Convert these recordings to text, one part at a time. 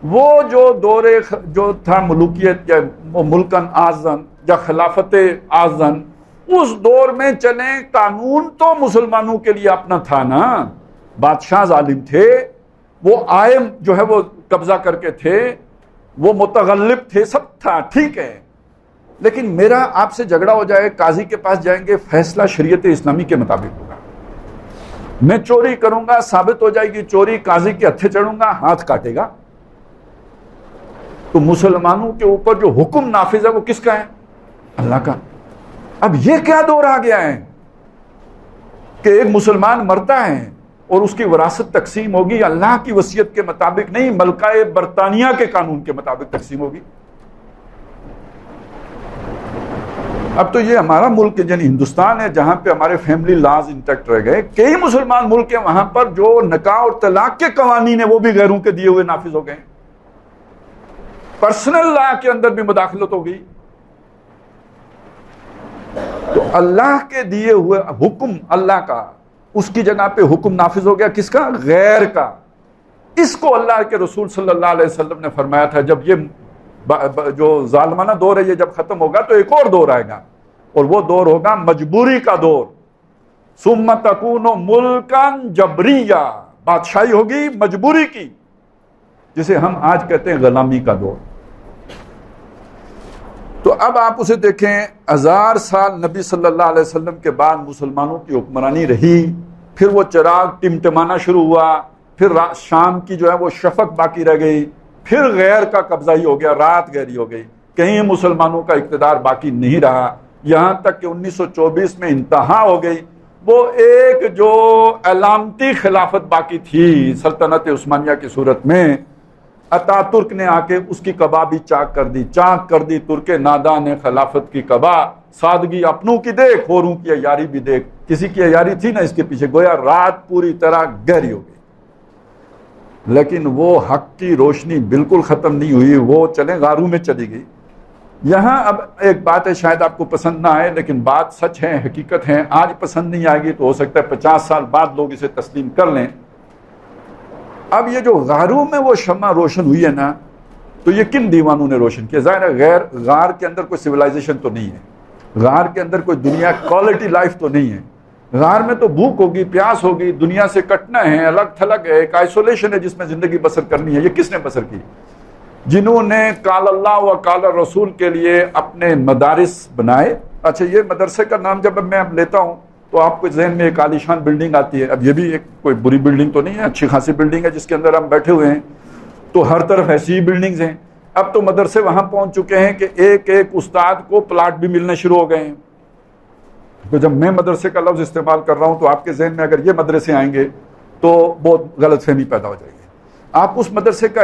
وہ جو دور جو تھا ملوکیت یا ملکن آزن یا خلافت آزن، اس دور میں چلیں، قانون تو مسلمانوں کے لیے اپنا تھا نا، بادشاہ ظالم تھے، وہ آئم جو ہے وہ قبضہ کر کے تھے، وہ متغلب تھے، سب تھا، ٹھیک ہے، لیکن میرا آپ سے جھگڑا ہو جائے، قاضی کے پاس جائیں گے، فیصلہ شریعت اسلامی کے مطابق ہوگا، میں چوری کروں گا، ثابت ہو جائے گی چوری، قاضی کے ہتھے چڑھوں گا، ہاتھ کاٹے گا۔ تو مسلمانوں کے اوپر جو حکم نافذ ہے وہ کس کا ہے؟ اللہ کا۔ اب یہ کیا دور آ گیا ہے کہ ایک مسلمان مرتا ہے اور اس کی وراثت تقسیم ہوگی اللہ کی وصیت کے مطابق نہیں، ملکہ برطانیہ کے قانون کے مطابق تقسیم ہوگی۔ اب تو یہ ہمارا ملک یعنی ہندوستان ہے جہاں پہ ہمارے فیملی لاز انٹیکٹ رہ گئے، کئی مسلمان ملک ہیں وہاں پر جو نکاح اور طلاق کے قوانین ہیں وہ بھی غیروں کے دیے ہوئے نافذ ہو گئے، پرسنل لا کے اندر بھی مداخلت ہو گئی۔ تو اللہ کے دیے ہوئے حکم اللہ کا، اس کی جگہ پہ حکم نافذ ہو گیا کس کا؟ غیر کا۔ اس کو اللہ کے رسول صلی اللہ علیہ وسلم نے فرمایا تھا جب یہ جو ظالمانہ دور ہے یہ جب ختم ہوگا تو ایک اور دور آئے گا، اور وہ دور ہوگا مجبوری کا دور۔ ثم تکون ملکا جبریہ، بادشاہی ہوگی مجبوری کی، جسے ہم آج کہتے ہیں غلامی کا دور۔ تو اب آپ اسے دیکھیں، 1000 سال نبی صلی اللہ علیہ وسلم کے بعد مسلمانوں کی حکمرانی رہی، پھر وہ چراغ ٹمٹمانا شروع ہوا، پھر شام کی جو ہے وہ شفق باقی رہ گئی، پھر غیر کا قبضہ ہی ہو گیا، رات گہری ہو گئی، کہیں مسلمانوں کا اقتدار باقی نہیں رہا، یہاں تک کہ 1924 میں انتہا ہو گئی۔ وہ ایک جو علامتی خلافت باقی تھی سلطنت عثمانیہ کی صورت میں، اتا ترک نے آ کے اس کی قبا بھی چاک کر دی ترک ناداں نے خلافت کی قبا، سادگی اپنوں کی دیکھ، اوروں کی عیاری بھی دیکھ، کسی کی عیاری تھی نا اس کے پیچھے، گویا رات پوری طرح گہری ہو گئی، لیکن وہ حق کی روشنی بالکل ختم نہیں ہوئی، وہ چلیں غاروں میں چلی گئی۔ یہاں اب ایک بات ہے، شاید آپ کو پسند نہ آئے لیکن بات سچ ہے، حقیقت ہے، آج پسند نہیں آئے گی تو ہو سکتا ہے 50 سال بعد لوگ اسے تسلیم کر لیں۔ اب یہ جو غاروں میں وہ شمع روشن ہوئی ہے نا، تو یہ کن دیوانوں نے روشن کیا؟ ظاہر ہے غار کے اندر کوئی سویلائزیشن تو نہیں ہے، غار کے اندر کوئی دنیا کوالٹی لائف تو نہیں ہے، غار میں تو بھوک ہوگی، پیاس ہوگی، دنیا سے کٹنا ہے، الگ تھلگ ہے، ایک آئسولیشن ہے جس میں زندگی بسر کرنی ہے۔ یہ کس نے بسر کی؟ جنہوں نے قال اللہ و قال رسول کے لیے اپنے مدارس بنائے۔ اچھا، یہ مدرسے کا نام جب میں اب لیتا ہوں تو آپ کو ذہن میں ایک عالیشان بلڈنگ آتی ہے، اب یہ بھی ایک کوئی بری بلڈنگ تو نہیں ہے، اچھی خاصی بلڈنگ ہے جس کے اندر ہم بیٹھے ہوئے ہیں، تو ہر طرف ایسی ہی بلڈنگز ہیں۔ اب تو مدرسے وہاں پہنچ چکے ہیں کہ ایک ایک استاد کو پلاٹ بھی ملنے شروع ہو گئے ہیں۔ تو جب میں مدرسے کا لفظ استعمال کر رہا ہوں تو آپ کے ذہن میں اگر یہ مدرسے آئیں گے تو بہت غلط فہمی پیدا ہو جائے گی۔ آپ اس مدرسے کا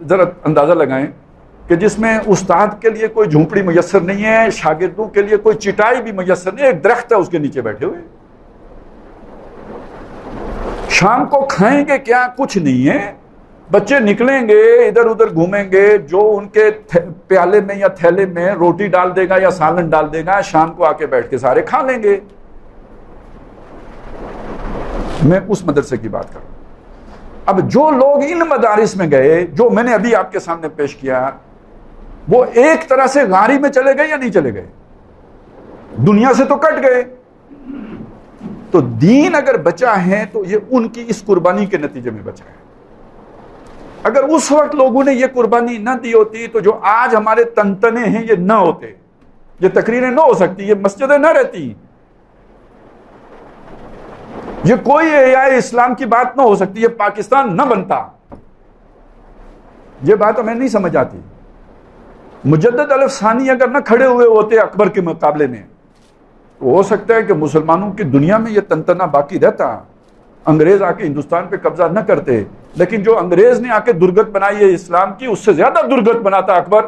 ذرا اندازہ لگائیں کہ جس میں استاد کے لیے کوئی جھونپڑی میسر نہیں ہے، شاگردوں کے لیے کوئی چٹائی بھی میسر نہیں ہے، ایک درخت ہے اس کے نیچے بیٹھے ہوئے، شام کو کھائیں گے کیا؟ کچھ نہیں ہے، بچے نکلیں گے ادھر ادھر گھومیں گے، جو ان کے پیالے میں یا تھیلے میں روٹی ڈال دے گا یا سالن ڈال دے گا، شام کو آ کے بیٹھ کے سارے کھا لیں گے۔ میں اس مدرسے کی بات کر رہا ہوں۔ اب جو لوگ ان مدارس میں گئے جو میں نے ابھی آپ کے سامنے پیش کیا، وہ ایک طرح سے غاری میں چلے گئے یا نہیں چلے گئے؟ دنیا سے تو کٹ گئے۔ تو دین اگر بچا ہے تو یہ ان کی اس قربانی کے نتیجے میں بچا ہے۔ اگر اس وقت لوگوں نے یہ قربانی نہ دی ہوتی تو جو آج ہمارے تنتنے ہیں یہ نہ ہوتے، یہ تقریریں نہ ہو سکتی، یہ مسجدیں نہ رہتی، یہ کوئی احیاء اسلام کی بات نہ ہو سکتی، یہ پاکستان نہ بنتا۔ یہ بات ہمیں نہیں سمجھ آتی۔ مجدد الف ثانی اگر نہ کھڑے ہوئے ہوتے اکبر کے مقابلے میں تو ہو سکتا ہے کہ مسلمانوں کی دنیا میں یہ تنتنا باقی رہتا، انگریز آ کے ہندوستان پہ قبضہ نہ کرتے، لیکن جو انگریز نے آ کے درگت بنائی ہے اسلام کی، اس سے زیادہ درگت بناتا اکبر۔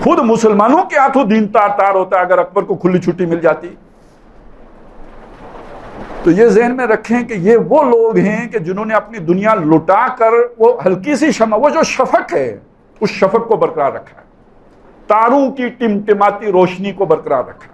خود مسلمانوں کے ہاتھوں دین تار تار ہوتا اگر اکبر کو کھلی چھٹی مل جاتی۔ تو یہ ذہن میں رکھیں کہ یہ وہ لوگ ہیں کہ جنہوں نے اپنی دنیا لٹا کر وہ ہلکی سی شمع، وہ جو شفق ہے، اس شفق کو برقرار رکھا ہے، تاروں کی ٹمٹماتی روشنی کو برقرار رکھا۔